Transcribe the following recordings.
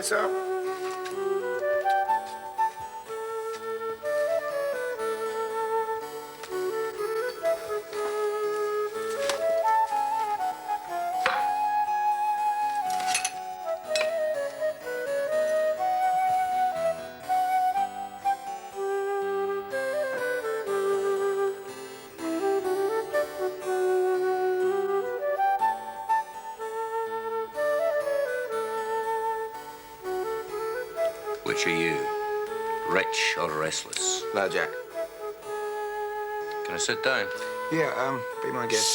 Set up. Which are you, rich or restless? No, Jack. Can I sit down? Yeah, be my guest.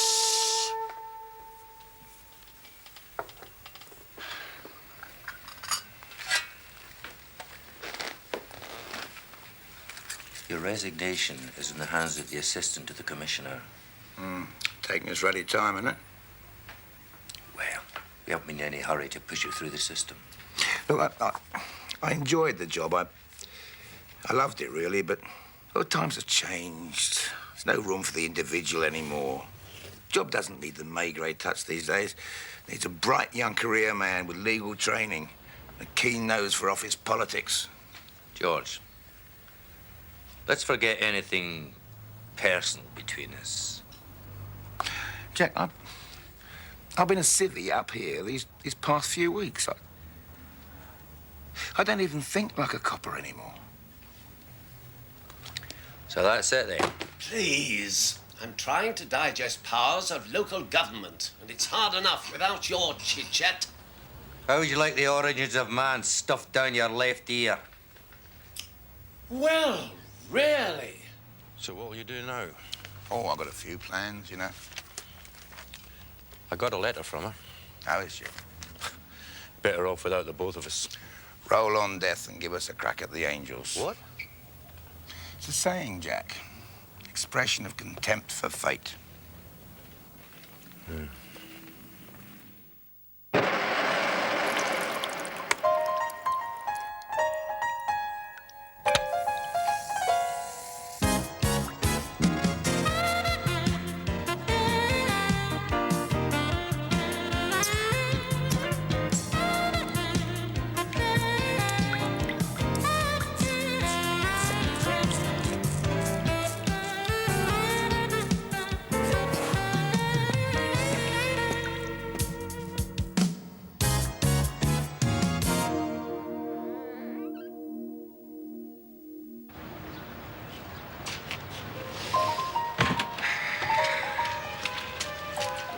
Your resignation is in the hands of the assistant to the commissioner. Taking us ready time, isn't it? Well, we haven't been in any hurry to push it through the system. Look, I enjoyed the job. I loved it, really, but times have changed. There's no room for the individual anymore. Job doesn't need the May-grade touch these days. It needs a bright young career man with legal training, a keen nose for office politics. George, let's forget anything personal between us. Jack, I've been a civvy up here these past few weeks. I don't even think like a copper anymore. So that's it, then? Please. I'm trying to digest powers of local government, and it's hard enough without your chit-chat. How would you like the origins of man stuffed down your left ear? Well, really? So what will you do now? Oh, I've got a few plans, you know. I got a letter from her. How is she? Better off without the both of us. Roll on death and give us a crack at the angels. What? It's a saying, Jack. Expression of contempt for fate.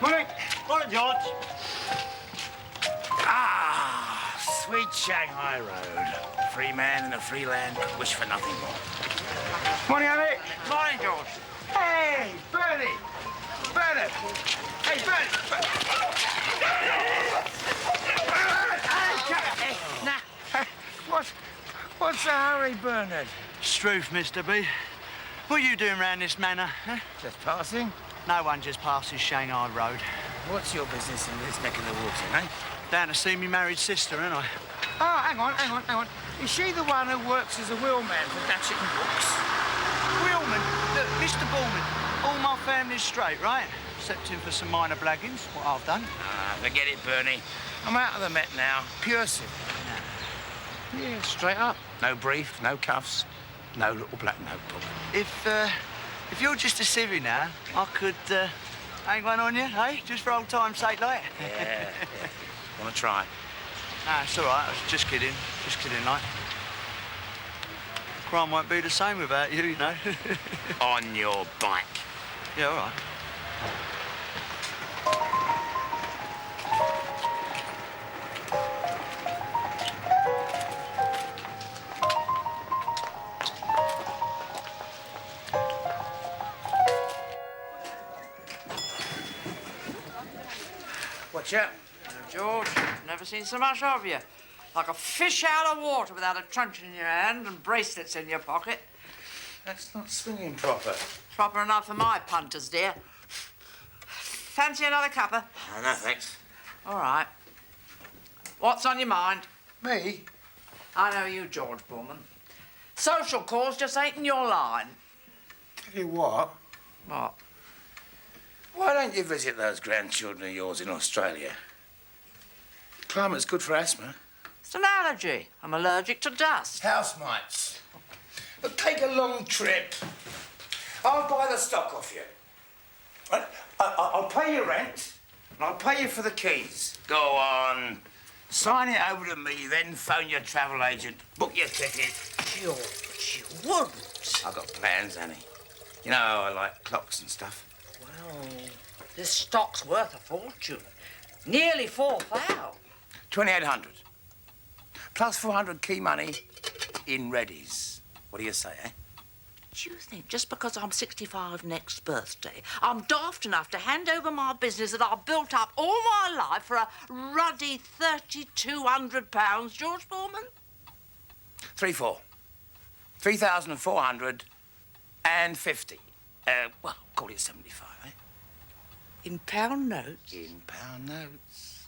Morning. Morning, George. Ah, sweet Shanghai Road. Free man in a free land could wish for nothing more. Morning, Abby. Morning, George. Hey, Bernie. Bernard. Hey, Bernard. What's the hurry, Bernard? Struth, Mr. B. What are you doing round this manor, huh? Just passing. No one just passes Shanghai Road. What's your business in this neck of the woods, eh? Down to see me married sister, ain't I? Oh, hang on. Is she the one who works as a wheelman for Datchet and Brooks? Wheelman, look, Mr. Bullman, all my family's straight, right? Excepting for some minor blaggings, what I've done. Ah, forget it, Bernie. I'm out of the Met now. Pure civil. Yeah, straight up. No brief, no cuffs, no little black notebook. If you're just a civvy now, I could hang one on you, eh? Just for old time's sake, like. Yeah. Want to try? Nah, it's all right. I was just kidding, like. Crime won't be the same without you, you know. On your bike. Yeah, all right. Watch out. George, never seen so much of you. Like a fish out of water without a truncheon in your hand and bracelets in your pocket. That's not swinging proper. Proper enough for my punters, dear. Fancy another cuppa? Oh, no, thanks. All right. What's on your mind? Me? I know you, George Bullman. Social cause just ain't in your line. Tell you what. What? Why don't you visit those grandchildren of yours in Australia? Climate's good for asthma. It's It's an allergy. I'm allergic to dust. House mites. But take a long trip. I'll buy the stock off you. I'll pay your rent, and I'll pay you for the keys. Go on. Sign it over to me, then phone your travel agent, book your ticket. George, you wouldn't. I've got plans, Annie. You know, I like clocks and stuff. Well, this stock's worth a fortune. Nearly 4,000. 2,800. Plus 400 key money in readies. What do you say, eh? Do you think just because I'm 65 next birthday, I'm daft enough to hand over my business that I've built up all my life for a ruddy £3,200, George Bullman? 3-4. 3,450. Well, call it 75, eh? In pound notes? In pound notes.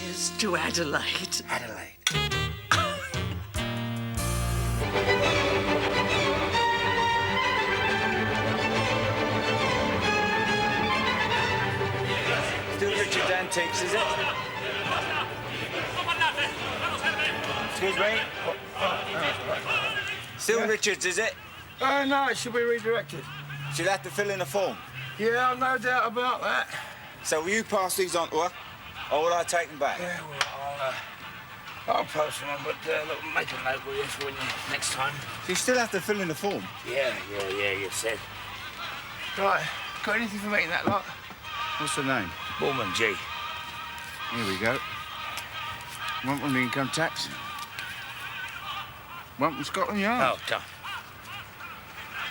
Here's to Adelaide. Adelaide. Still Richard Antiques, is it? Excuse me? Still Richards, is it? No, it should be redirected. She'll have to fill in a form. Yeah, I've no doubt about that. So will you pass these on to her, or will I take them back? Yeah, well, I'll post them on, but look, make a note, will you, for when you, next time? You still have to fill in a form. Yeah, you said. Right, got anything for me in that lot? What's the name? BULMAN, G. Here we go. Want from the income tax? Want from Scotland Yard? Oh, done.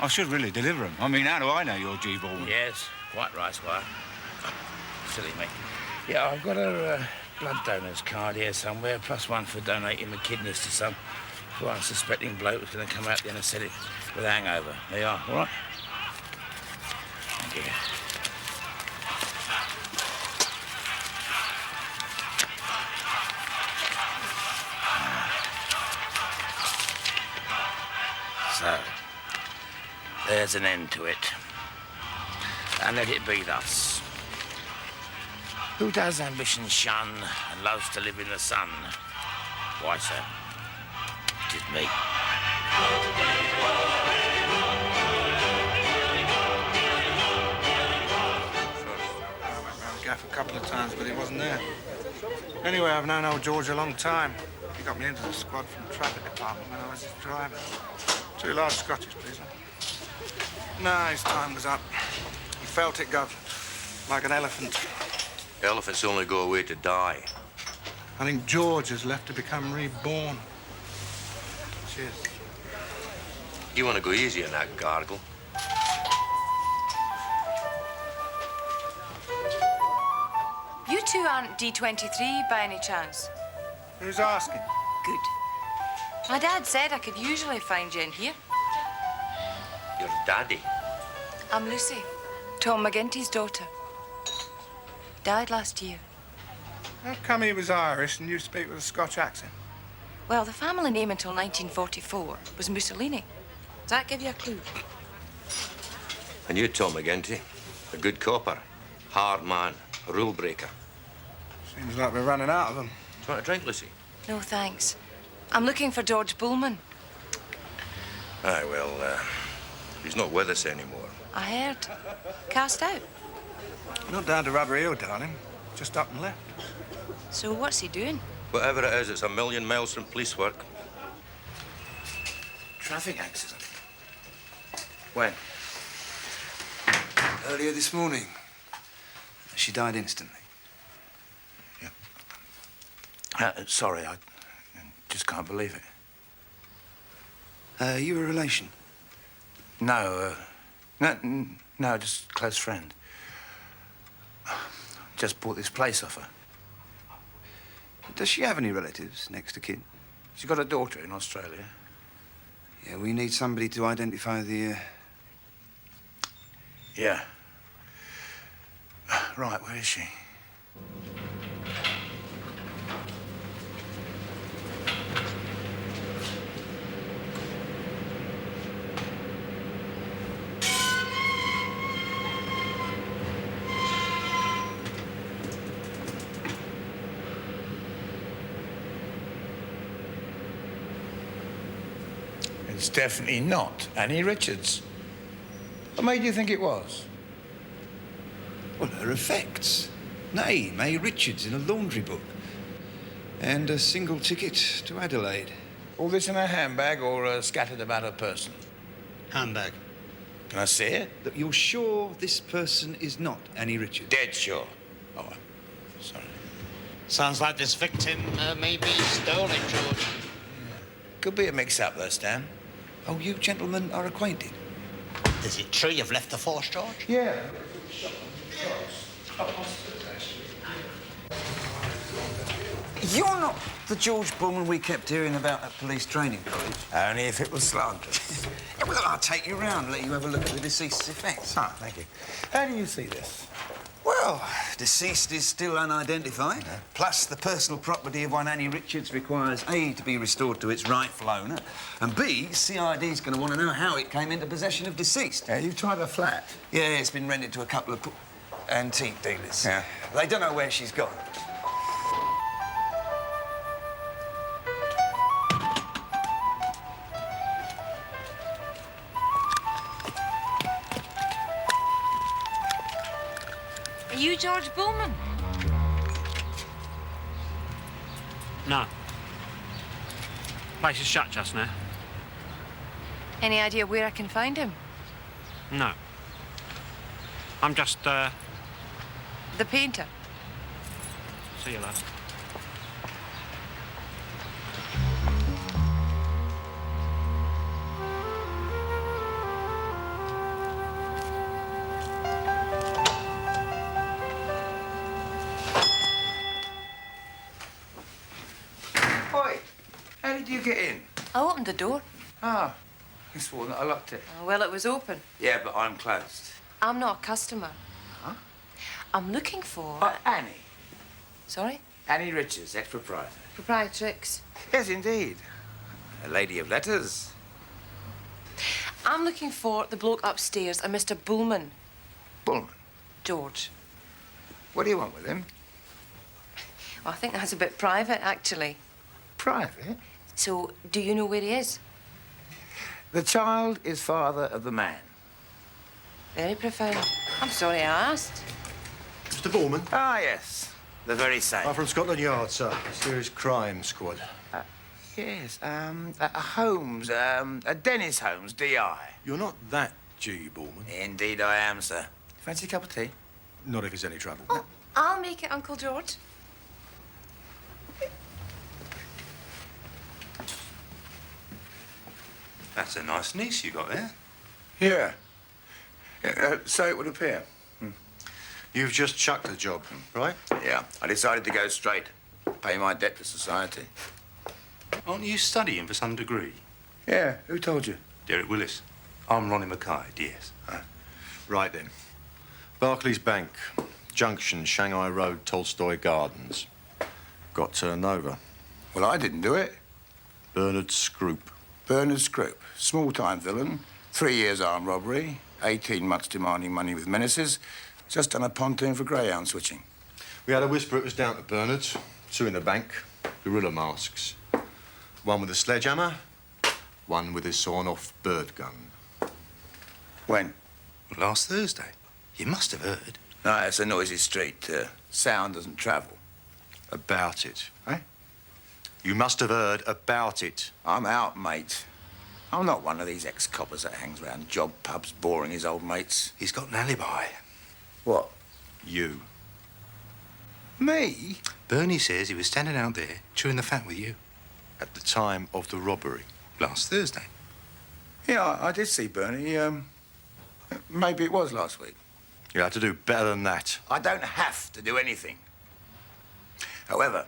I should really deliver them. I mean, how do I know you're G. Bullman? Yes, quite right, Squire. Silly me. Yeah, I've got a blood donor's card here somewhere, plus one for donating my kidneys to some poor unsuspecting bloke who's going to come out the anaesthetic with a hangover. There you are, all right? Thank you. So, there's an end to it. And let it be thus. Who does ambition shun and loves to live in the sun? Why, sir, it is me. Around the gaff a couple of times, but he wasn't there. Anyway, I've known old George a long time. He got me into the squad from the traffic department when I was his driver. 2 large Scotches, please. No, his time was up. He felt it go like an elephant. Elephants only go away to die. I think George has left to become reborn. Cheers. You want to go easy on that gargle? You two aren't D23 by any chance? Who's asking? Good. My dad said I could usually find you in here. Your daddy. I'm Lucy, Tom McGinty's daughter. Died last year. How come he was Irish and you speak with a Scotch accent? Well, the family name until 1944 was Mussolini. Does that give you a clue? And you, Tom McGinty, a good copper, hard man, a rule breaker. Seems like we're running out of them. Do you want a drink, Lucy? No, thanks. I'm looking for George Bullman. Aye, well, he's not with us anymore. I heard. Cast out. Not down to Rubber Hill, darling. Just up and left. So what's he doing? Whatever it is, it's a million miles from police work. Traffic accident. When? Earlier this morning. She died instantly. Sorry, I just can't believe it. You a relation? No, no, just close friend. Just bought this place off her. Does she have any relatives next to kin? She's got a daughter in Australia. Yeah, we need somebody to identify the, Yeah. Right, where is she? It's definitely not Annie Richards. What made you think it was? Well, her effects. Name, A. Richards, in a laundry book. And a single ticket to Adelaide. All this in her handbag or scattered about her person? Handbag. Can I see it? Look, you're sure this person is not Annie Richards? Dead sure. Oh, I'm sorry. Sounds like this victim may be stolen, George. Could be a mix-up, though, Stan. Oh, you gentlemen are acquainted? Is it true you've left the force, George? Yeah. You're not the George Bullman we kept hearing about at police training college. Only if it was slanderous. Yeah, well, I'll take you round and let you have a look at the deceased's effects. Ah, thank you. How do you see this? Well, deceased is still unidentified. Plus, the personal property of one Annie Richards requires A, to be restored to its rightful owner, and B, CID's going to want to know how it came into possession of deceased. Yeah, you've tried her flat. Yeah, it's been rented to a couple of antique dealers. Yeah. They don't know where she's gone. Are you George Bullman? No. Place is shut just now. Any idea where I can find him? No. I'm just, The painter. see you later. Oi, how did you get in? I opened the door. Ah, I swore that I locked it. Oh, well, it was open. Yeah, but I'm closed. I'm not a customer. Huh? I'm looking for... Annie. Sorry? Annie Richards, ex-proprietor. Proprietrix. Yes, indeed. A lady of letters. I'm looking for the bloke upstairs, a Mr. Bullman. Bullman. George. What do you want with him? Well, I think that's a bit private, actually. Private? So, do you know where he is? The child is father of the man. Very profound. I'm sorry I asked. Mr. Bullman? Ah, yes. The very same. I'm from Scotland Yard, sir. Serious crime squad. Yes, Holmes, Dennis Holmes, D.I. You're not that G, Bullman. Indeed I am, sir. Fancy a cup of tea? Not if there's any trouble. Oh, I'll make it, Uncle George. That's a nice niece you got there. Yeah. So it would appear. You've just chucked the job, right? Yeah, I decided to go straight. Pay my debt to society. Aren't you studying for some degree? Yeah, who told you? Derek Willis. I'm Ronnie Mackay, DS. Right then. Barclays Bank, Junction, Shanghai Road, Tolstoy Gardens. Got turned over. Well, I didn't do it. Bernard Scroop. Bernard Scroop, small-time villain, 3 years armed robbery, 18 months demanding money with menaces, just done a pontoon for greyhound switching. We had a whisper it was down to Bernard's. 2 in the bank, gorilla masks. One with a sledgehammer, one with his sawn-off bird gun. When? Well, last Thursday. You must have heard. No, it's a noisy street. Sound doesn't travel. About it. Eh? You must have heard about it. I'm out, mate. I'm not one of these ex-coppers that hangs around job pubs boring his old mates. He's got an alibi. What? You. Me? Bernie says he was standing out there chewing the fat with you. At the time of the robbery. Last Thursday. Yeah, I did see Bernie. Maybe it was last week. You had to do better than that. I don't have to do anything. However,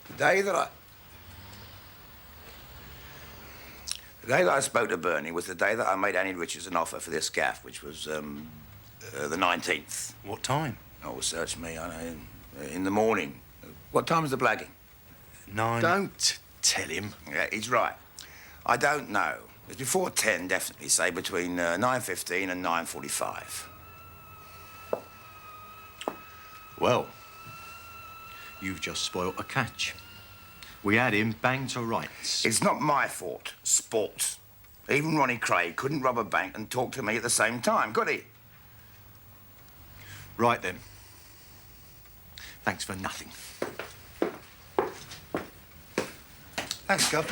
the day that I spoke to Bernie was the day that I made Annie Richards an offer for this gaff, which was the 19th. What time? Oh, search me, I know. In the morning. What time was the blagging? 9. Don't tell him. Yeah, he's right. I don't know. It's before 10, definitely, say between 9:15 and 9:45. Well, you've just spoilt a catch. We had him banged to rights. It's not my fault. Sports. Even Ronnie Craig couldn't rob a bank and talk to me at the same time, could he? Right then. Thanks for nothing. Thanks, Gov.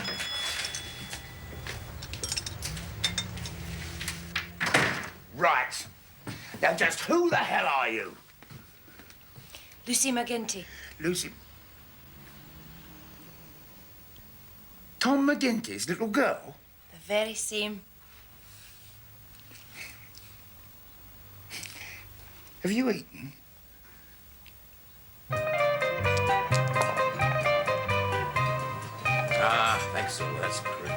Right. Now, just who the hell are you? Lucy McGinty. Lucy. Tom McGinty's little girl? The very same. Have you eaten? Ah, thanks, so that's great.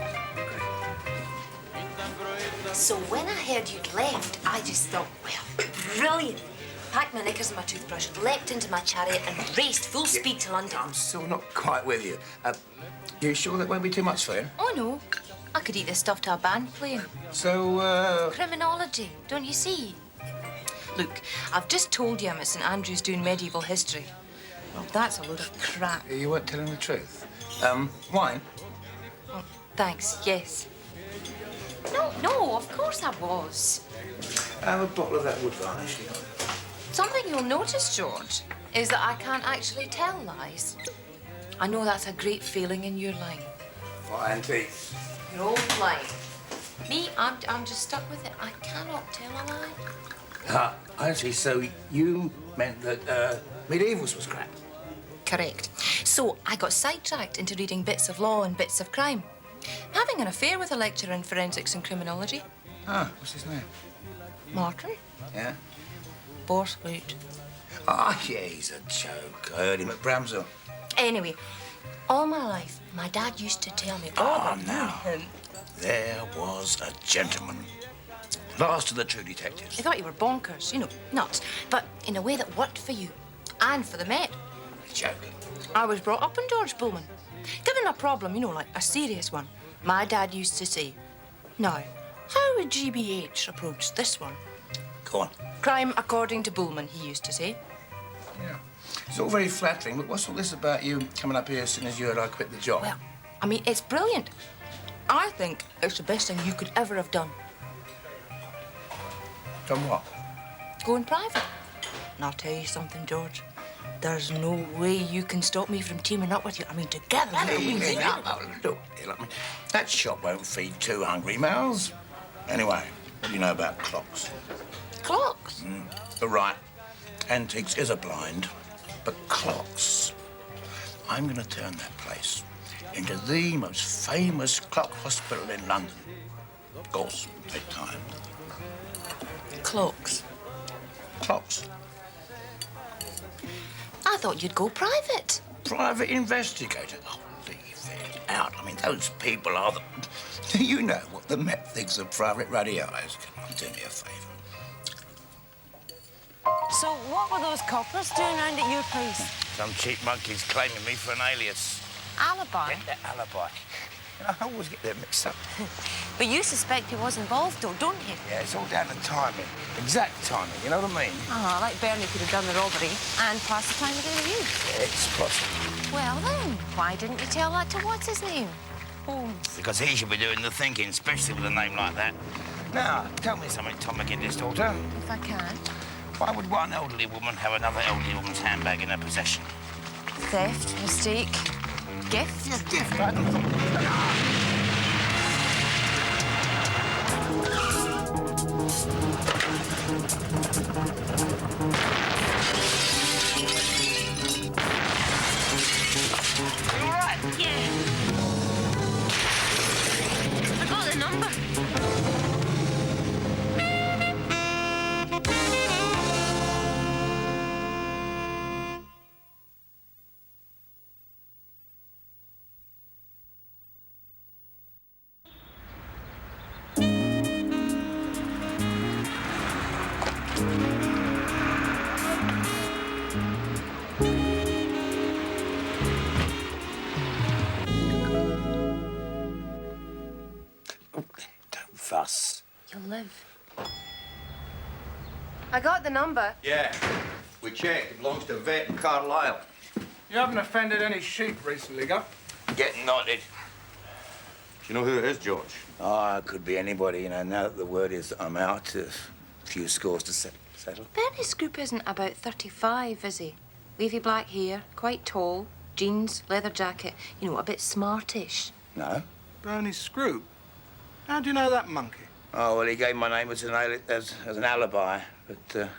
So when I heard you'd left, I just thought, well, brilliant. Packed my knickers and my toothbrush, leapt into my chariot and raced full speed to London. I'm still not quite with you. You sure that won't be too much for you? Oh, no. I could eat this stuff to a band playing. So, Criminology, don't you see? Look, I've just told you I'm at St Andrews doing medieval history. Well, that's a load of crap. You weren't telling the truth. Wine? Oh, thanks, yes. No, of course I was. Have a bottle of that wood varnish. Something you'll notice, George, is that I can't actually tell lies. I know that's a great feeling in your line. Fine teeth. Your old line. Me, I'm just stuck with it. I cannot tell a lie. I see. So you meant that medievals was crap? Correct. So I got sidetracked into reading bits of law and bits of crime. Having an affair with a lecturer in forensics and criminology. Ah, what's his name? Martin? Yeah? Borthwick. Ah, yeah, he's a joke. I heard him at Bramshill. Anyway, all my life, my dad used to tell me, now. There was a gentleman. Last of the true detectives. I thought you were bonkers, nuts. But in a way that worked for you. And for the Met. Joking. I was brought up in George Bullman. Given a problem, like a serious one, my dad used to say, now, how would GBH approach this one? Go on. Crime according to Bullman, he used to say. Yeah. It's all very flattering, but what's all this about you coming up here as soon as you and I quit the job? Well, I mean, it's brilliant. I think it's the best thing you could ever have done. Done what? Going private. And I'll tell you something, George. There's no way you can stop me from teaming up with you. I mean, together. Look, that shop won't feed two hungry mouths. Anyway, what do you know about clocks? Clocks? You're right. Antiques is a blind, but clocks. I'm going to turn that place into the most famous clock hospital in London. Of course, take time. Clocks? Clocks. I thought you'd go private. Private investigator? Oh, leave it out. I mean, those people are the... Do you know what the Met thinks of private radio eyes? Come on, do me a favour. So what were those coppers doing round at your place? Some cheap monkeys claiming me for an alias. Alibi? Yeah, alibi. I always get them mixed up. But you suspect he was involved, though, don't you? Yeah, it's all down to timing. Exact timing, you know what I mean? Oh, like Bernie could have done the robbery and passed the time of day with you. Yeah, it's possible. Well, then, why didn't you tell that to what's-his-name? Holmes. Because he should be doing the thinking, especially with a name like that. Now, tell me something, Tom McGinty's daughter. If I can. Why would one elderly woman have another elderly woman's handbag in her possession? Theft, mistake, gift? Yes, gift. I don't think... All right, yeah. I got the number. Don't fuss. You'll live. I got the number. Yeah, we checked. It belongs to Vet Carlisle. You haven't offended any sheep recently, Gov? Getting knotted. Do you know who it is, George? Oh, it could be anybody, you know. Now that the word is that I'm out, a few scores to settle. Bernie Scoop isn't about 35, is he? Wavy black hair, quite tall, jeans, leather jacket, you know, a bit smartish. No. Bernie Scroop? How do you know that monkey? Oh, well, he gave my name as an alibi, but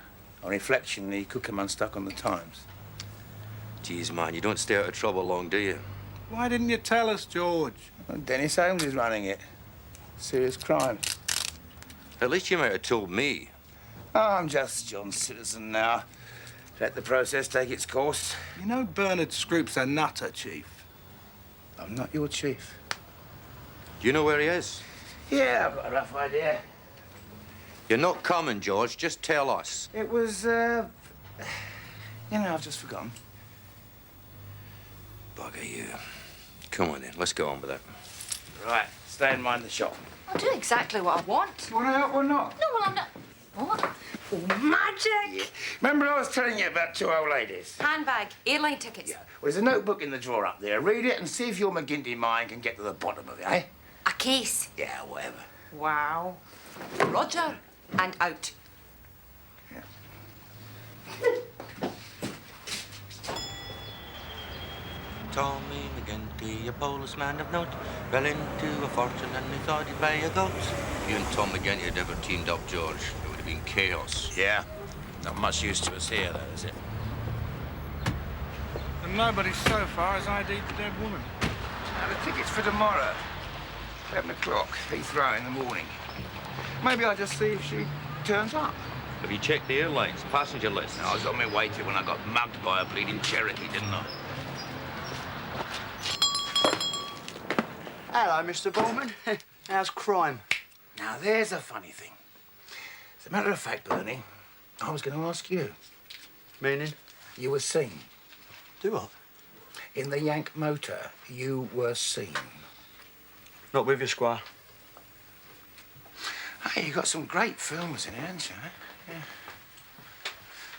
on reflection, he could come unstuck on the Times. Geez, man, you don't stay out of trouble long, do you? Why didn't you tell us, George? Well, Dennis Holmes is running it. Serious crime. At least you might have told me. Oh, I'm just John's citizen now. Let the process take its course. You know Bernard Scroop's a nutter, Chief. I'm not your chief. Do you know where he is? Yeah, I've got a rough idea. You're not coming, George. Just tell us. It was, you know, I've just forgotten. Bugger you. Come on, then. Let's go on with it. Right, stay and mind the shop. I'll do exactly what I want. You want to help or not? No, well, I'm not... What? Oh, magic! Yeah. Remember I was telling you about two old ladies? Handbag, airline tickets. Yeah. Well, there's a notebook in the drawer up there. Read it and see if your McGinty mind can get to the bottom of it, eh? A case. Yeah, whatever. Wow. Roger. And out. Tommy McGinty, a policeman of note, fell into a fortune and he thought he'd buy a goat. If you and Tom McGinty had ever teamed up, George, it would have been chaos. Yeah. Not much use to us here, though, is it? And nobody so far has ID'd the dead woman. Now, the ticket's for tomorrow. 11 o'clock, Heathrow in the morning. Maybe I'll just see if she turns up. Have you checked the airlines, passenger lists? I was on my way to when I got mugged by a bleeding Cherokee, didn't I? Hello, Mr. Bullman. How's crime? Now, there's a funny thing. As a matter of fact, Bernie, I was going to ask you. Meaning? You were seen. Do what? In the Yank motor, you were seen. Not with you, Squire. Hey, you got some great films in here, haven't you? Yeah.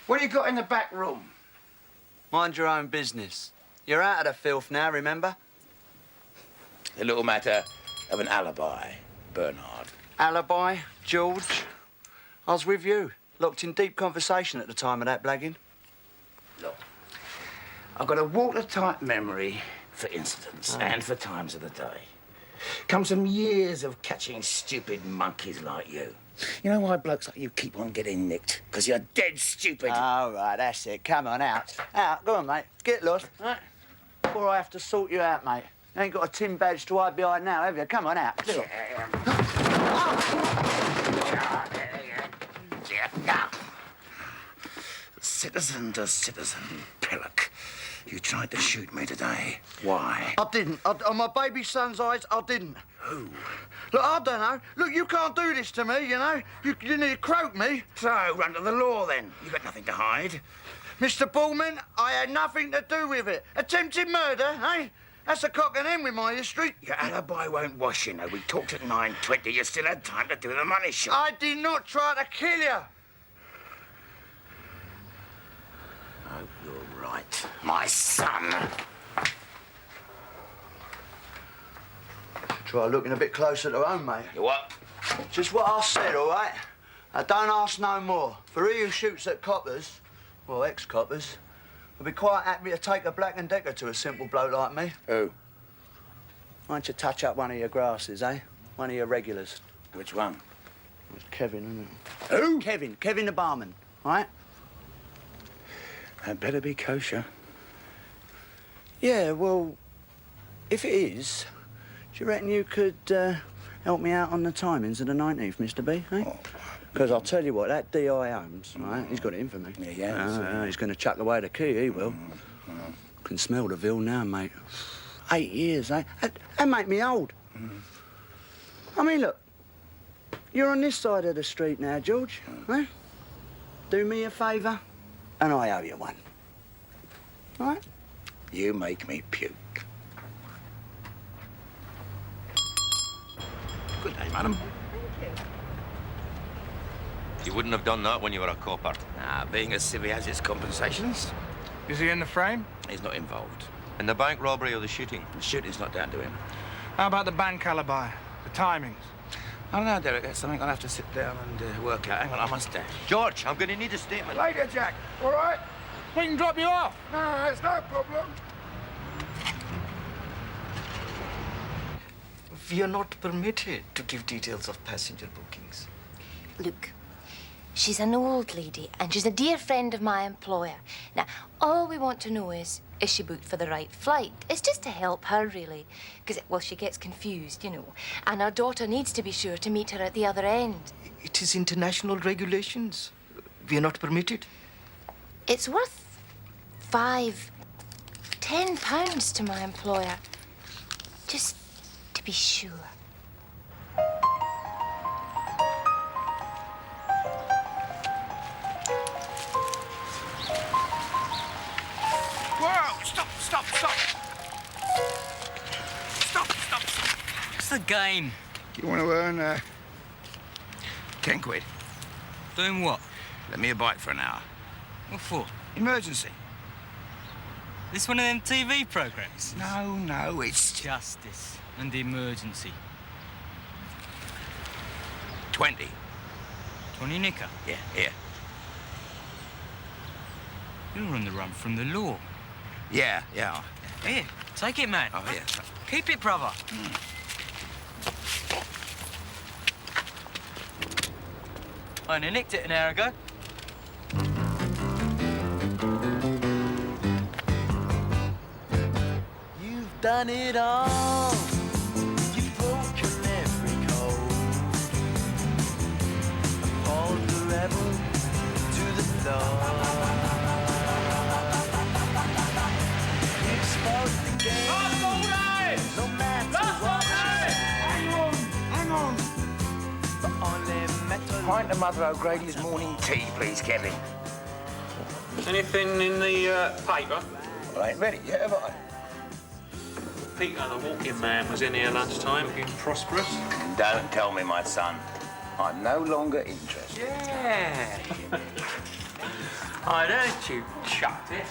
What do you got in the back room? Mind your own business. You're out of the filth now, remember? The little matter of an alibi, Bernard. Alibi, George. I was with you, locked in deep conversation at the time of that blagging. Look, I've got a watertight memory for incidents and for times of the day. Comes from years of catching stupid monkeys like you. You know why blokes like you keep on getting nicked? Because you're dead stupid. All right, that's it. Come on, out. Out. Go on, mate. Get lost. Right. Before I have to sort you out, mate. You ain't got a tin badge to hide behind now, have you? Come on, out. Clear. Citizen to citizen, Pillock. You tried to shoot me today. Why? I didn't. On my baby son's eyes, I didn't. Who? Look, I don't know. Look, you can't do this to me, you know. You need to croak me. So, run to the law, then. You've got nothing to hide. Mr. Bullman, I had nothing to do with it. Attempted murder, eh? That's a cock and hen with my history. Your alibi won't wash, you know. We talked at 9:20. You still had time to do the money shot. I did not try to kill you. Oh, you're right. My son. Try looking a bit closer to home, mate. You what? Just what I said, all right? I don't ask no more. For he who shoots at coppers, well, ex-coppers, I'd be quite happy to take a Black and Decker to a simple bloke like me. Who? Why don't you touch up one of your grasses, eh? One of your regulars. Which one? It's Kevin, isn't it? Who? Kevin the barman, all right? That better be kosher. Yeah, well, if it is, do you reckon you could help me out on the timings of the 19th, Mr. B, eh? Because I'll tell you what, that D.I. Holmes, right, he's got it in for me. Yeah. He's going to chuck away the key, he will. Can smell the Ville now, mate. 8 years, eh? That make me old. I mean, look, you're on this side of the street now, George, eh? Do me a favour, and I owe you one. All right? You make me puke. Good day, madam. You wouldn't have done that when you were a copper. Nah, being a civvy has its compensations. Is he in the frame? He's not involved. And the bank robbery or the shooting? The shooting's not down to him. How about the bank alibi? The timings? I don't know, Derek. That's something I'll have to sit down and work out. Hang on, I must... George, I'm going to need a statement. Later, Jack. All right? We can drop you off. No, it's no problem. We are not permitted to give details of passenger bookings. Look, she's an old lady and she's a dear friend of my employer. Now, all we want to know is she booked for the right flight? It's just to help her, really. Because, well, she gets confused, you know. And our daughter needs to be sure to meet her at the other end. It is international regulations. We are not permitted. It's worth £10 to my employer. Just to be sure. Whoa! Stop! Stop! It's the game. You want to earn, 10 quid? Doing what? Let me a bite for an hour. What for? Emergency. This one of them TV programs? No, it's... Justice and emergency. 20. 20 nicker? Yeah, here. You're on the run from the law. Yeah. Here, take it, man. Oh, yeah. Keep it, brother. I only nicked it an hour ago. You've done it all. You've broken every code. Appalled the rebel to the floor. You exposed the game. No matter what. Hang on. But only metal. Pint of Mother O'Grady's morning tea, please, Kevin. Anything in the paper? Well, I ain't ready yet, have I? Peter, the walking man, was in here lunchtime, looking prosperous. Don't tell me, my son. I'm no longer interested. Yeah. I'd heard you chucked it.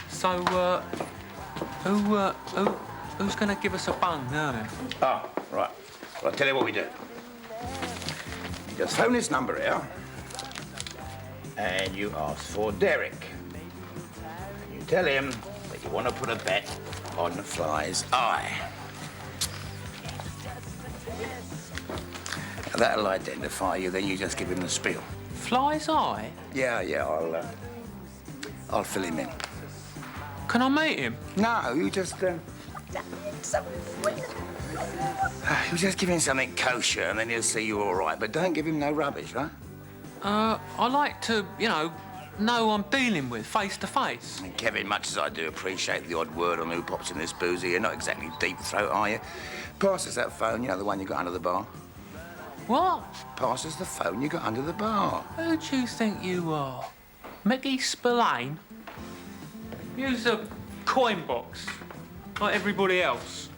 So, who's gonna give us a bung now? Oh, right. Well, I'll tell you what we do. You just phone this number here, and you ask for Derek. And you tell him that you want to put a bet on Fly's eye. Now, that'll identify you, then you just give him the spiel. Fly's eye? Yeah, I'll fill him in. Can I meet him? No, you just, you just give him something kosher and then he'll see you all right. But don't give him no rubbish, right? I like to, know who I'm dealing with, face to face. And Kevin, much as I do appreciate the odd word on who pops in this boozy, you're not exactly deep throat, are you? Pass us that phone, the one you got under the bar. What? Pass us the phone you got under the bar. Who do you think you are? Mickey Spillane? Use a coin box, like everybody else.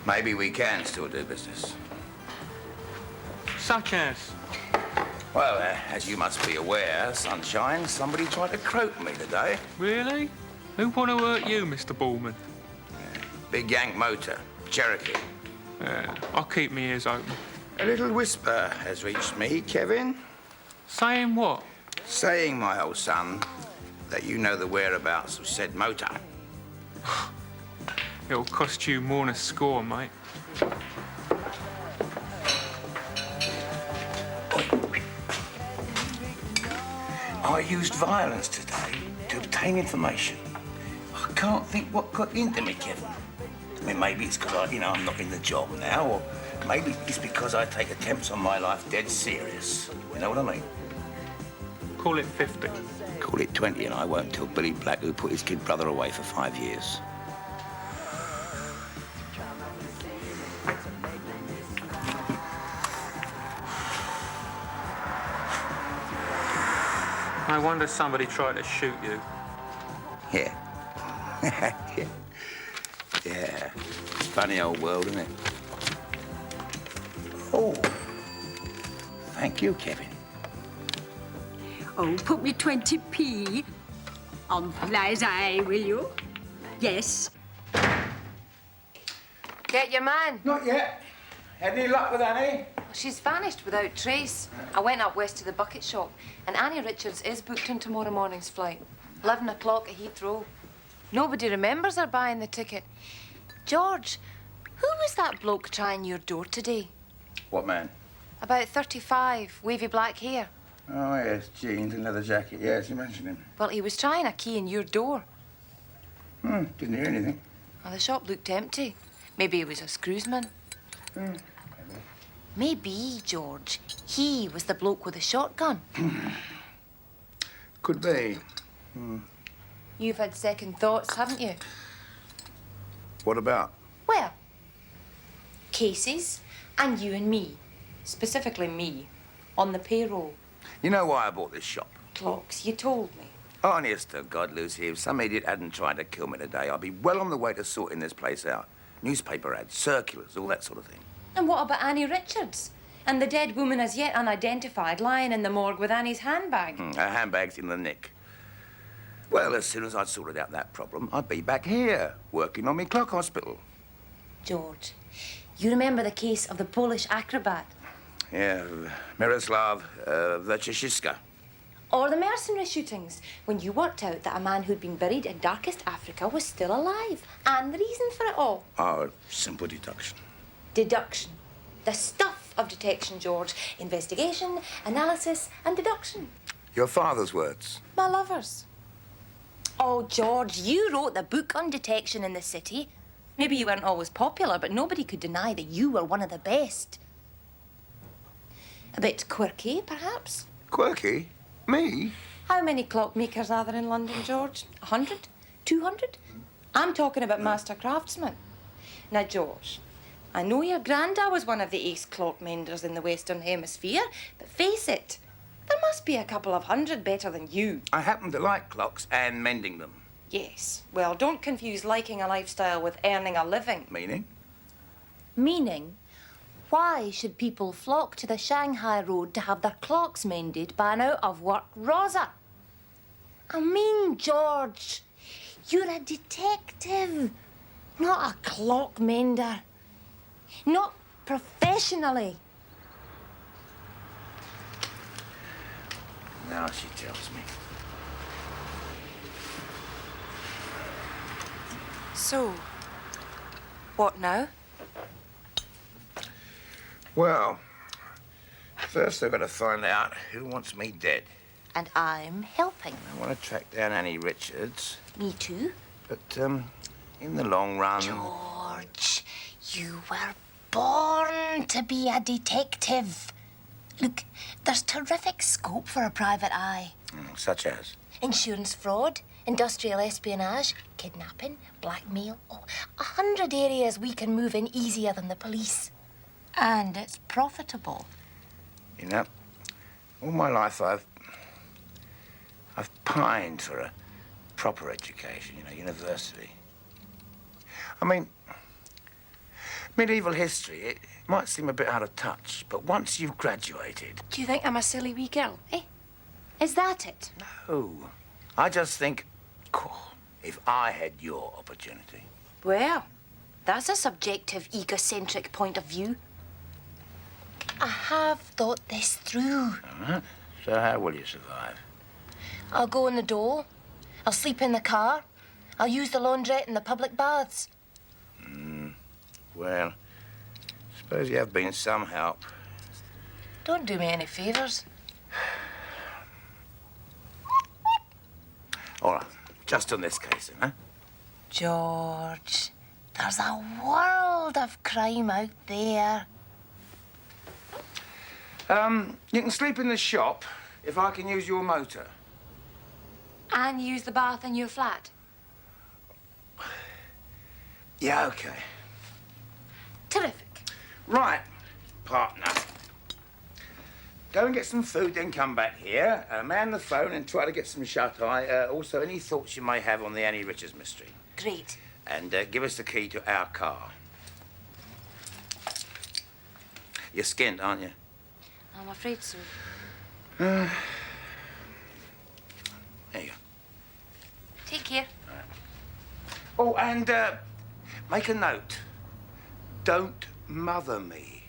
Maybe we can still do business. Such as? Well, as you must be aware, Sunshine, somebody tried to croak me today. Really? Who want to hurt you, Mr. BULMAN? Big Yank motor, Cherokee. I'll keep my ears open. A little whisper has reached me, Kevin. Saying what? Saying, my old son, that you know the whereabouts of said motor. It'll cost you more than a score, mate. I used violence today to obtain information. I can't think what got into me, Kevin. I mean, maybe it's because I'm not in the job now, or maybe it's because I take attempts on my life dead serious. You know what I mean? Call it 50. Call it 20 and I won't tell Billy Black who put his kid brother away for 5 years. No wonder somebody tried to shoot you. Yeah. Yeah. Funny old world, isn't it? Oh. Thank you, Kevin. Oh, put me 20p on Plaza, will you? Yes. Get your man. Not yet. Any luck with Annie? Well, she's vanished without trace. I went up west to the bucket shop, and Annie Richards is booked on tomorrow morning's flight. 11 o'clock at Heathrow. Nobody remembers her buying the ticket. George, who was that bloke trying your door today? What man? About 35, wavy black hair. Oh, yes, jeans and leather jacket. Yes, you mentioned him. Well, he was trying a key in your door. Didn't hear anything. Well, the shop looked empty. Maybe he was a screwsman. Maybe, George, he was the bloke with the shotgun. Could be. You've had second thoughts, haven't you? What about? Well, cases and you and me, specifically me, on the payroll. You know why I bought this shop? Clocks, you told me. Honest to God, Lucy, if some idiot hadn't tried to kill me today, I'd be well on the way to sorting this place out. Newspaper ads, circulars, all that sort of thing. And what about Annie Richards? And the dead woman as yet unidentified lying in the morgue with Annie's handbag? Her handbag's in the nick. Well, as soon as I'd sorted out that problem, I'd be back here, working on me clock hospital. George, you remember the case of the Polish acrobat? Yeah, Miroslav Wojciechowska. Or the mercenary shootings, when you worked out that a man who'd been buried in darkest Africa was still alive. And the reason for it all? Oh, simple deduction. Deduction. The stuff of detection, George. Investigation, analysis, and deduction. Your father's words. My lover's. Oh, George, you wrote the book on detection in the city. Maybe you weren't always popular, but nobody could deny that you were one of the best. A bit quirky, perhaps? Quirky? Me? How many clockmakers are there in London, George? 100? 200? I'm talking about master craftsmen. Now, George, I know your granda was one of the ace clock menders in the Western Hemisphere, but face it, there must be a couple of hundred better than you. I happen to like clocks and mending them. Yes. Well, don't confuse liking a lifestyle with earning a living. Meaning? Meaning, why should people flock to the Shanghai Road to have their clocks mended by an out-of-work Rosa? I mean, George, you're a detective, not a clock mender. Not professionally. Now she tells me. So, what now? Well, first I've got to find out who wants me dead. And I'm helping. I want to track down Annie Richards. Me too. But, in the long run... George, you were born to be a detective. Look, there's terrific scope for a private eye. Such as? Insurance fraud, industrial espionage, kidnapping, blackmail. Oh, 100 areas we can move in easier than the police. And it's profitable. You know, all my life I've pined for a proper education, you know, university. I mean, medieval history, it might seem a bit out of touch, but once you've graduated... Do you think I'm a silly wee girl, eh? Is that it? No. I just think, if I had your opportunity... Well, that's a subjective, egocentric point of view. I have thought this through. So how will you survive? I'll go in the dole. I'll sleep in the car. I'll use the laundrette and the public baths. Well, suppose you have been some help. Don't do me any favours. All right, just on this case, then, huh? George, there's a world of crime out there. You can sleep in the shop if I can use your motor. And use the bath in your flat. Yeah, okay. Terrific. Right, partner. Go and get some food, then come back here. Man the phone and try to get some shut-eye. Also, any thoughts you may have on the Annie Richards mystery. Great. And give us the key to our car. You're skinned, aren't you? I'm afraid so. Oh, and make a note. Don't mother me.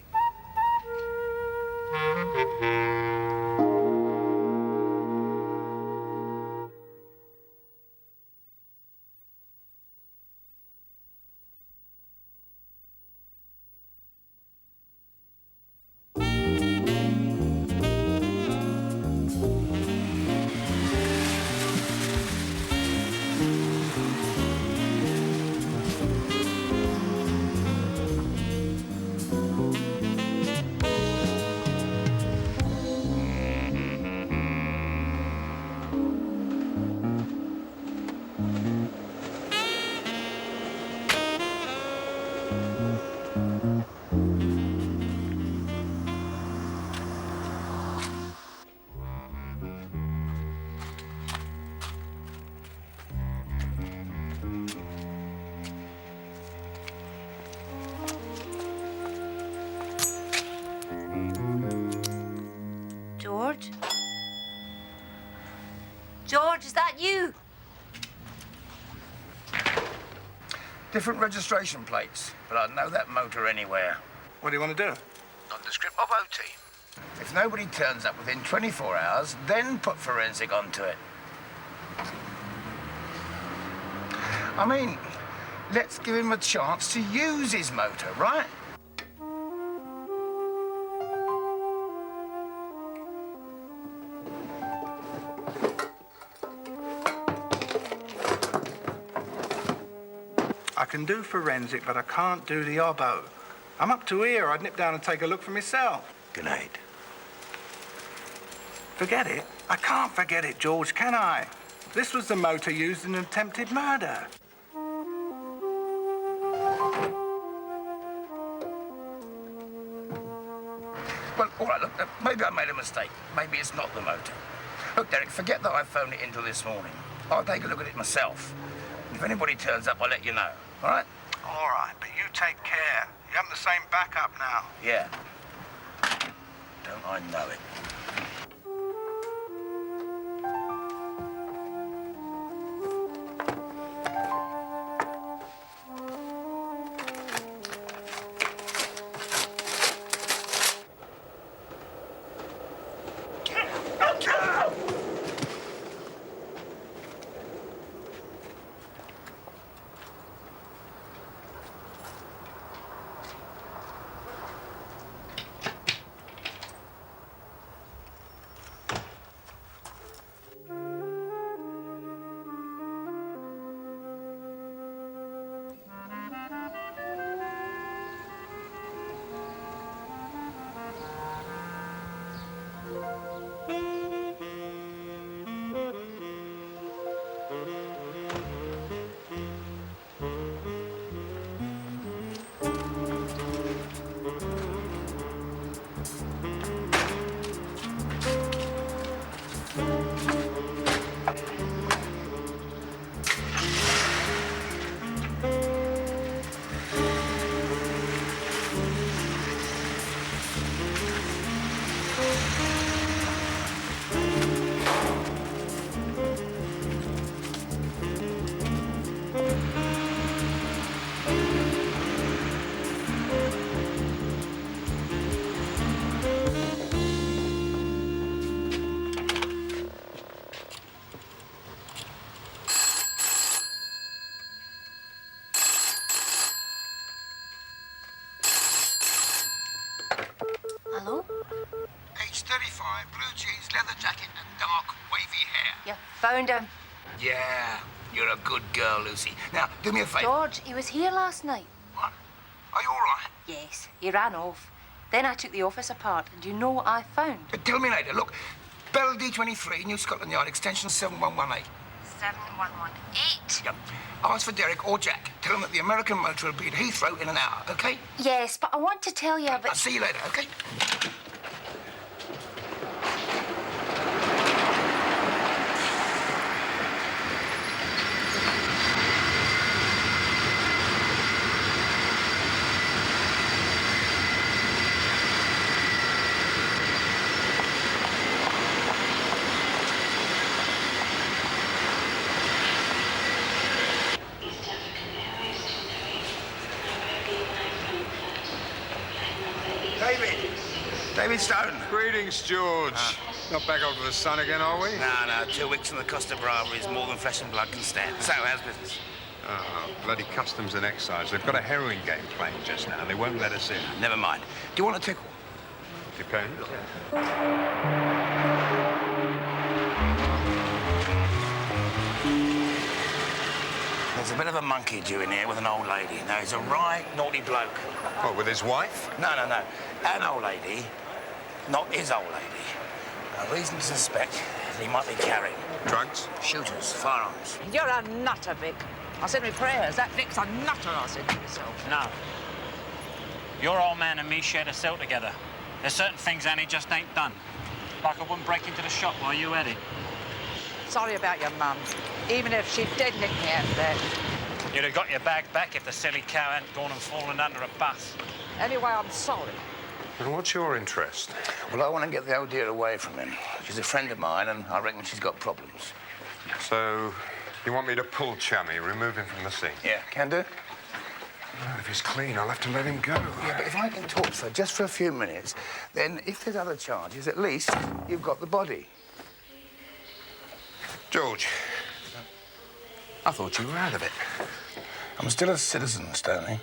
George? George, is that you? Different registration plates, but I'd know that motor anywhere. What do you want to do? Nondescript of OT. If nobody turns up within 24 hours, then put forensic onto it. I mean, let's give him a chance to use his motor, right? I can do forensic, but I can't do the obbo. I'm up to here. I'd nip down and take a look for myself. Good night. Forget it? I can't forget it, George, can I? This was the motor used in an attempted murder. Well, all right, look, maybe I made a mistake. Maybe it's not the motor. Look, Derek, forget that I phoned it in till this morning. I'll take a look at it myself. If anybody turns up, I'll let you know, all right? All right, but you take care. You haven't the same backup now. Yeah. Don't I know it? Hello? Age 35, blue jeans, leather jacket, and dark, wavy hair. You found him. Yeah, you're a good girl, Lucy. Now, do me a favour. George, he was here last night. What? Are you all right? Yes, he ran off. Then I took the office apart, and you know what I found? Tell me later. Look, Bell D23, New Scotland Yard, extension 7118. 7118. Yep. Ask for Derek or Jack. Tell them that the American motor will be at Heathrow in an hour, OK? Yes, but I want to tell you about... I'll see you later, OK? East African David Stone. Greetings, George. Not back over the sun again, are we? No. 2 weeks on the Costa Brava is more than flesh and blood can stand. So, how's business? Oh, bloody customs and excise. They've got a heroin game playing just now. They won't let us in. Never mind. Do you want a tickle? Depends. There's a bit of a monkey Jew in here with an old lady. Now, he's a right naughty bloke. What, with his wife? No. An old lady, not his old lady. A reason to suspect that he might be carrying drugs, shooters, firearms. You're a nutter, Vic. I said my prayers. That Vic's a nutter, I said to myself. No. Your old man and me shared a cell together. There's certain things Annie just ain't done. Like I wouldn't break into the shop while you had it. Sorry about your mum. Even if she did nick me out there. You'd have got your bag back if the silly cow hadn't gone and fallen under a bus. Anyway, I'm sorry. And what's your interest? Well, I want to get the old dear away from him. She's a friend of mine, and I reckon she's got problems. So, you want me to pull Chummy, remove him from the scene? Yeah, can do. Well, if he's clean, I'll have to let him go. Yeah, but if I can talk to her just for a few minutes, then if there's other charges, at least you've got the body. George, I thought you were out of it. I'm still a citizen, Stanley.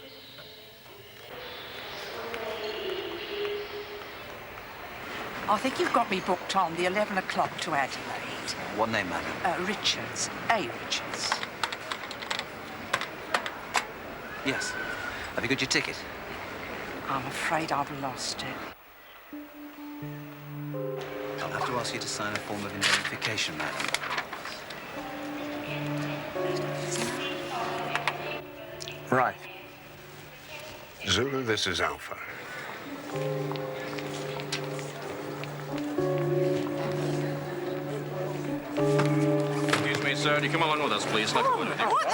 I think you've got me booked on the 11 o'clock to Adelaide. What name, madam? Richards. A. Richards. Yes. Have you got your ticket? I'm afraid I've lost it. I'll have to ask you to sign a form of indemnification, madam. Right. Zulu, this is Alpha. Excuse me, sir. Do you come along with us, please? What the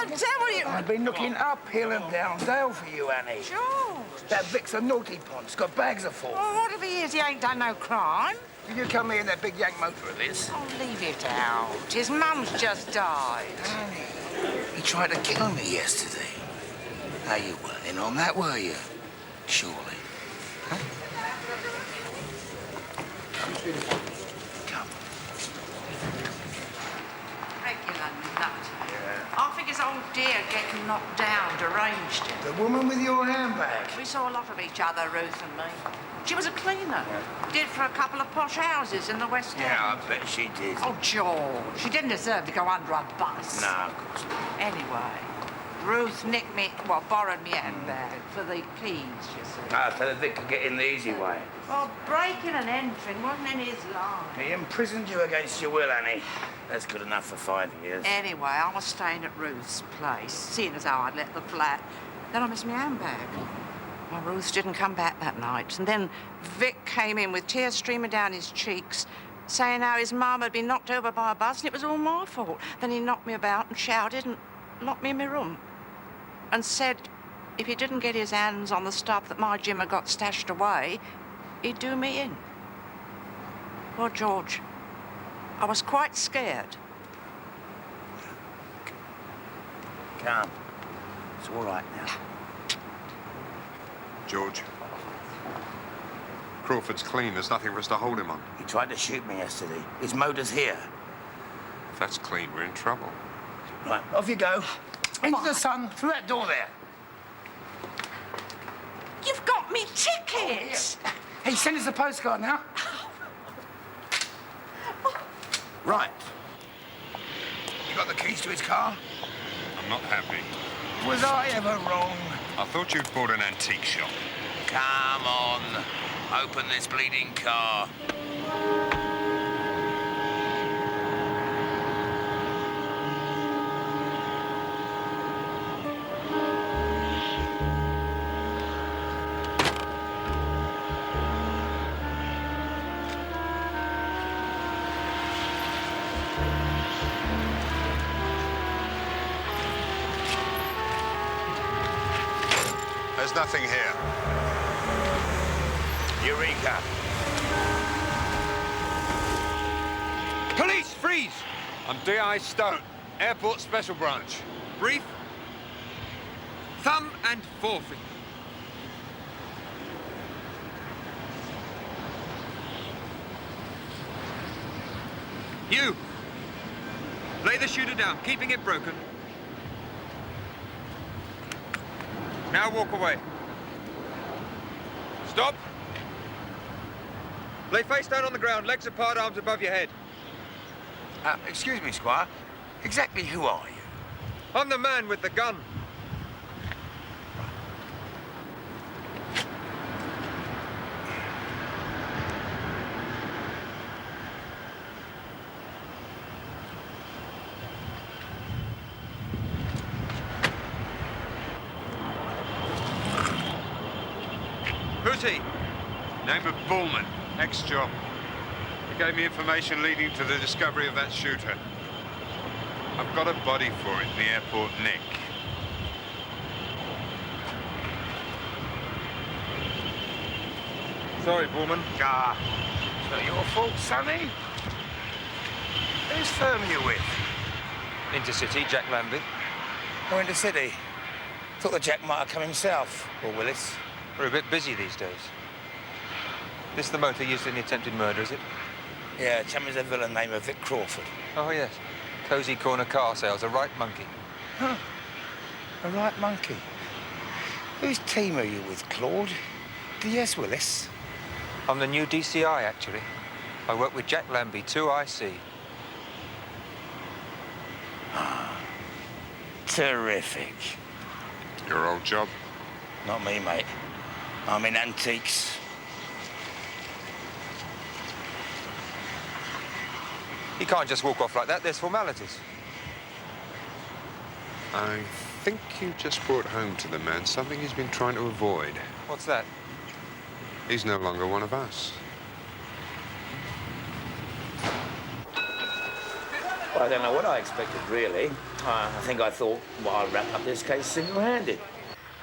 devil you... I've been looking up hill and down dale for you, Annie. George. That Vic's a naughty ponce, got bags of full. Well, what if he is? He ain't done no crime. Did you come here in that big yank motor of his? Oh, leave it out. His mum's just died. Annie, he tried to kill me yesterday. Now, you weren't in on that, were you? Surely. Huh? Come. Regular nut. Yeah. I think his old dear getting knocked down deranged him. The woman with your handbag. We saw a lot of each other, Ruth and me. She was a cleaner. Did for a couple of posh houses in the West End. Yeah, I bet she did. Oh, George, she didn't deserve to go under a bus. No, of course not. Anyway, Ruth nicked me, well, borrowed me handbag for the keys, you see. Ah, so that Vic could get in the easy way. Well, breaking and entering wasn't in his line. He imprisoned you against your will, Annie. That's good enough for 5 years. Anyway, I was staying at Ruth's place, seeing as how I'd let the flat. Then I missed my handbag. Well, Ruth didn't come back that night. And then Vic came in with tears streaming down his cheeks, saying how his mum had been knocked over by a bus and it was all my fault. Then he knocked me about and shouted and locked me in my room and said if he didn't get his hands on the stuff that my Jim had got stashed away, he'd do me in. Well, George, I was quite scared. Calm. It's all right now. George. Crawford's clean. There's nothing for us to hold him on. He tried to shoot me yesterday. His motor's here. If that's clean, we're in trouble. Right, off you go. Into the sun, through that door there. You've got me tickets! Oh, yeah. Hey, send us a postcard now. Right. You got the keys to his car? I'm not happy. Was I ever wrong? I thought you'd bought an antique shop. Come on. Open this bleeding car. There's nothing here. Eureka. Police, freeze! I'm D.I. Stone, Airport Special Branch. Brief. Thumb and forefinger. You! Lay the shooter down, keeping it broken. Now walk away. Stop! Lay face down on the ground, legs apart, arms above your head. Excuse me, Squire. Exactly who are you? I'm the man with the gun. Who's he? Name of BULMAN, ex-job. He gave me information leading to the discovery of that shooter. I've got a body for it in the airport nick. Sorry, BULMAN. Ah, it's not your fault, Sonny. Whose firm are you with? Intercity, Jack Lambie. Oh, in the city. Thought the Jack might have come himself, or Willis. We're a bit busy these days. This the motor used in the attempted murder, is it? Yeah, Chummy's a villain named Vic Crawford. Oh, yes. Cosy corner car sales, a right monkey. Huh. A right monkey. Whose team are you with, Claude? DS Willis? I'm the new DCI, actually. I work with Jack Lambie, 2IC. Terrific. Your old job? Not me, mate. I'm in antiques. You can't just walk off like that. There's formalities. I think you just brought home to the man something he's been trying to avoid. What's that? He's no longer one of us. Well, I don't know what I expected, really. I think I thought, well, I'll wrap up this case single-handed.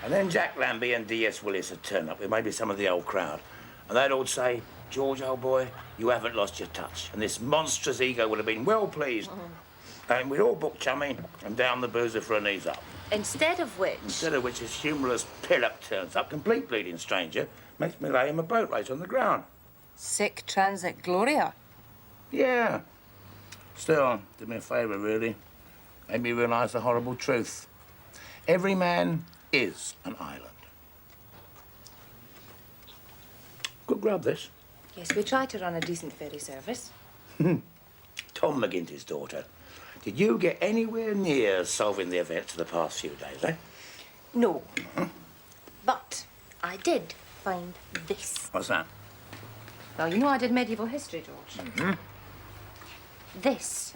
And then Jack Lambie and DS Willis would turn up with maybe some of the old crowd. And they'd all say, George, old boy, you haven't lost your touch. And this monstrous ego would have been well pleased. And we'd all book Chummy and down the boozer for an ease up. Instead of which, This humorless pill-up turns up, complete bleeding stranger, makes me lay him a boat race on the ground. Sic transit gloria. Yeah. Still, did me a favour, really. Made me realise the horrible truth. Every man is an island. Good grub, this. yes, we try to run a decent ferry service. Tom McGinty's daughter. Did you get anywhere near solving the events of the past few days, eh? No. But I did find this. What's that? Well, you know I did medieval history, George. Mm-hmm. This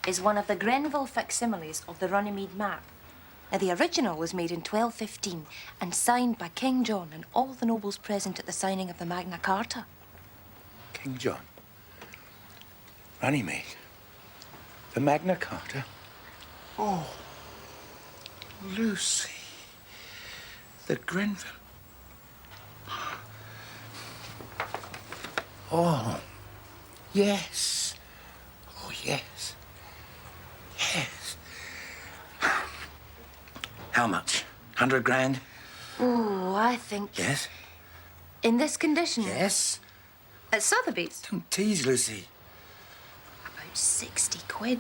is one of the Grenville facsimiles of the Runnymede map. Now, the original was made in 1215 and signed by King John and all the nobles present at the signing of the Magna Carta. King John. Runnymede. The Magna Carta. Oh, Lucy. The Grenville. Oh, yes. Oh, yes. Yes. How much? 100 grand? Oh, I think... Yes? In this condition... Yes? At Sotheby's? Don't tease, Lucy. About 60 quid.